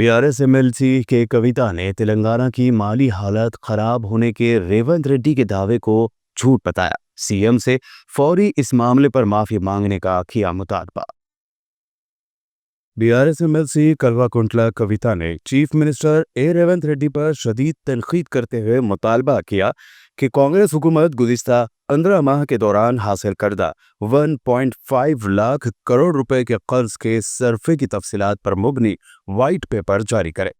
BRS MLC के कविता ने तेलंगाना की माली हालत खराब होने के रेवंत रेड्डी के दावे को झूठ बताया। सीएम से फौरी इस मामले पर माफी मांगने का किया मुतालबा। बीआरएस एमएलसी कल्वाकुंटला कविता ने चीफ मिनिस्टर ए रेवंत रेड्डी पर शदीद तनकीद करते हुए मुतालबा किया कि कांग्रेस हुकूमत गुज़िस्ता 15 माह के दौरान हासिल करदा 1.5 लाख करोड़ रुपए के कर्ज के सरफे की तफसीलात पर मुबनी वाइट पेपर जारी करे।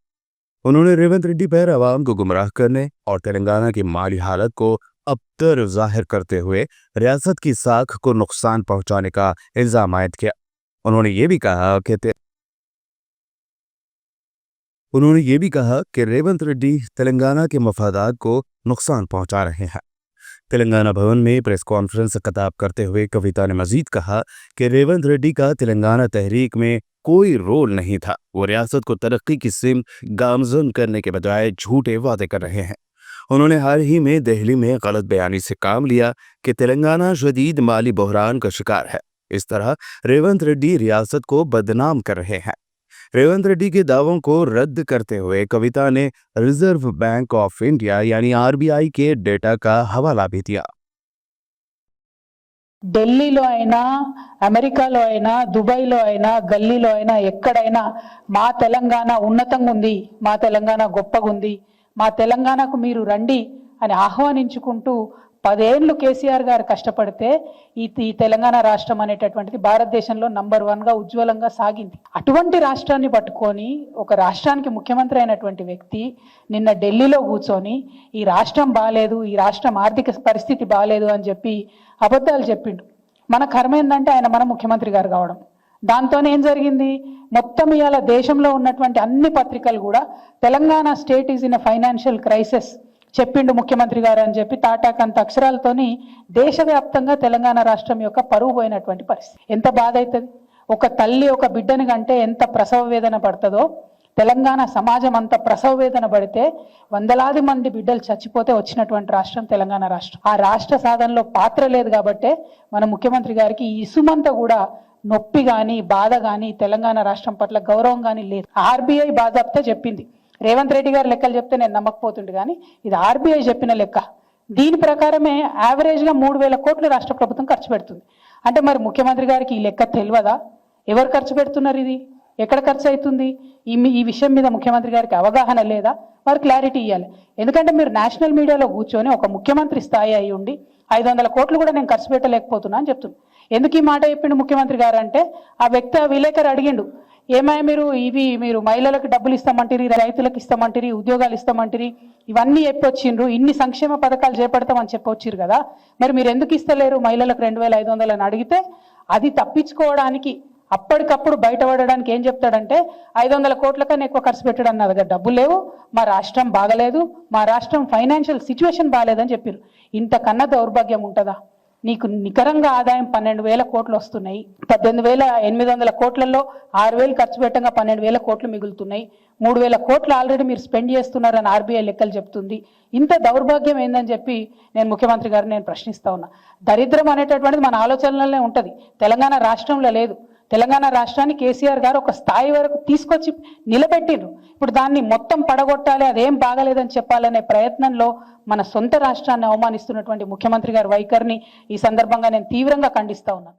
उन्होंने रेवंत रेड्डी पर अवाम को गुमराह करने और तेलंगाना की माली हालत को अबतर जाहिर करते हुए रियासत की साख को नुकसान पहुंचाने का इल्जाम आयद किया। उन्होंने ये भी कहा कि रेवंत रेड्डी तेलंगाना के मफादात को नुकसान पहुंचा रहे हैं। तेलंगाना भवन में प्रेस कॉन्फ्रेंस से खिताब करते हुए कविता ने मजीद कहा कि रेवंत रेड्डी का तेलंगाना तहरीक में कोई रोल नहीं था। वो रियासत को तरक्की की सिम गामजन करने के बजाय झूठे वादे कर रहे हैं। उन्होंने हाल ही में दिल्ली में गलत बयानी से काम लिया कि तेलंगाना शदीद माली बहरान का शिकार है। इस तरह रेवंत रेड्डी रियासत को बदनाम कर रहे हैं। रेवंत रेड्डी के दावों को रद्द करते हुए कविता ने रिजर्व बैंक ऑफ इंडिया यानी आरबीआई के डेटा का हवाला भी दिया। ఢిల్లీలో అయినా అమెరికాలో అయినా దుబాయ్లో అయినా గల్లీలో అయినా ఎక్కడైనా మా తెలంగాణ ఉన్నతంగా ఉంది, మా తెలంగాణ గొప్పగా ఉంది, మా తెలంగాణకు మీరు రండి అని ఆహ్వానించుకుంటూ 10 ఏళ్ళు కేసీఆర్ గారు కష్టపడితే ఈ తెలంగాణ రాష్ట్రం అనేటటువంటిది భారతదేశంలో నంబర్ 1 గా ఉజ్వలంగా సాగింది. అటువంటి రాష్ట్రాన్ని పట్టుకొని ఒక రాష్ట్రానికి ముఖ్యమంత్రి అయినటువంటి వ్యక్తి నిన్న ఢిల్లీలో కూర్చొని ఈ రాష్ట్రం బాలేదు, ఈ రాష్ట్రం ఆర్థిక పరిస్థితి బాలేదు అని చెప్పి అబద్ధాలు చెప్పిండు. మన కర్మ ఏంటంటే ఆయన మన ముఖ్యమంత్రి గారు కావడం. దాంతోనే ఏం జరిగింది, మొత్తం ఇవాళ దేశంలో ఉన్నటువంటి అన్ని పత్రికలు కూడా Telangana state is in a financial crisis చెప్పిండు ముఖ్యమంత్రి గారు అని చెప్పి తాటాకంత అక్షరాలతోని దేశవ్యాప్తంగా తెలంగాణ రాష్ట్రం యొక్క పరువు పోయినటువంటి పరిస్థితి. ఎంత బాధ అవుతుంది, ఒక తల్లి ఒక బిడ్డని కంటే ఎంత ప్రసవ వేదన పడుతుందో తెలంగాణ సమాజం అంత ప్రసవ వేదన పడితే వందలాది మంది బిడ్డలు చచ్చిపోతే వచ్చినటువంటి రాష్ట్రం తెలంగాణ రాష్ట్రం. ఆ రాష్ట్ర సాధనలో పాత్ర లేదు కాబట్టే మన ముఖ్యమంత్రి గారికి ఈ ఇసుమంతా కూడా నొప్పి కానీ బాధ కానీ తెలంగాణ రాష్ట్రం పట్ల గౌరవం కానీ లేదు. ఆర్బీఐ బాజాప్తా చెప్పింది, రేవంత్ రెడ్డి గారు లెక్కలు చెప్తే నేను నమ్మకపోతుండే, కానీ ఇది ఆర్బీఐ చెప్పిన లెక్క. దీని ప్రకారమే యావరేజ్గా 3,000 కోట్లు రాష్ట్ర ప్రభుత్వం ఖర్చు పెడుతుంది. అంటే మరి ముఖ్యమంత్రి గారికి ఈ లెక్క తెలియదా? ఎవరు ఖర్చు పెడుతున్నారు, ఇది ఎక్కడ ఖర్చు అవుతుంది, ఈ విషయం మీద ముఖ్యమంత్రి గారికి అవగాహన లేదా? వారు క్లారిటీ ఇవ్వాలి. ఎందుకంటే మీరు నేషనల్ మీడియాలో కూర్చొని ఒక ముఖ్యమంత్రి స్థాయి అయి ఉండి 500 కోట్లు కూడా నేను ఖర్చు పెట్టలేకపోతున్నా అని చెప్తున్నాను. ఎందుకు ఈ మాట చెప్పిండు ముఖ్యమంత్రి గారు అంటే, ఆ వ్యక్తి ఆ విలేకరు అడిగిండు, ఏమైనా మీరు మహిళలకు డబ్బులు ఇస్తామంటారు, రైతులకు ఇస్తామంటారు, ఉద్యోగాలు ఇస్తామంటారు, ఇవన్నీ చెప్పొచ్చిండ్రు, ఇన్ని సంక్షేమ పథకాలు చేపడతామని చెప్పొచ్చిరు కదా, మరి మీరు ఎందుకు ఇస్తలేరు మహిళలకు 2,500 అని అడిగితే అది తప్పించుకోవడానికి అప్పటికప్పుడు బయటపడడానికి ఏం చెప్తాడంటే 500 కోట్ల కన్నా ఎక్కువ ఖర్చు పెట్టడం నా దగ్గర డబ్బులు లేవు, మా రాష్ట్రం బాగలేదు, మా రాష్ట్రం ఫైనాన్షియల్ సిచ్యువేషన్ బాగాలేదని చెప్పారు. ఇంతకన్నా దౌర్భాగ్యం ఉంటుందా? నీకు నికరంగా ఆదాయం 12,000 కోట్లు వస్తున్నాయి, 18,800 కోట్లలో 6,000 ఖర్చు పెట్టంగా 12,000 కోట్లు మిగులుతున్నాయి, 3,000 కోట్లు ఆల్రెడీ మీరు స్పెండ్ చేస్తున్నారని ఆర్బీఐ లెక్కలు చెప్తుంది. ఇంత దౌర్భాగ్యం ఏందని చెప్పి నేను ముఖ్యమంత్రి గారిని నేను ప్రశ్నిస్తా ఉన్నా. దరిద్రం అనేటటువంటిది మన ఆలోచనలనే ఉంటుంది, తెలంగాణ రాష్ట్రంలో లేదు. తెలంగాణ రాష్ట్రాన్ని కేసీఆర్ గారు ఒక స్థాయి వరకు తీసుకొచ్చి నిలబెట్టిండ్రు. ఇప్పుడు దాన్ని మొత్తం పడగొట్టాలి, అదేం బాగలేదని చెప్పాలనే ప్రయత్నంలో మన సొంత రాష్ట్రాన్ని అవమానిస్తున్నటువంటి ముఖ్యమంత్రి గారి వైఖరిని ఈ సందర్భంగా నేను తీవ్రంగా ఖండిస్తా ఉన్నాను.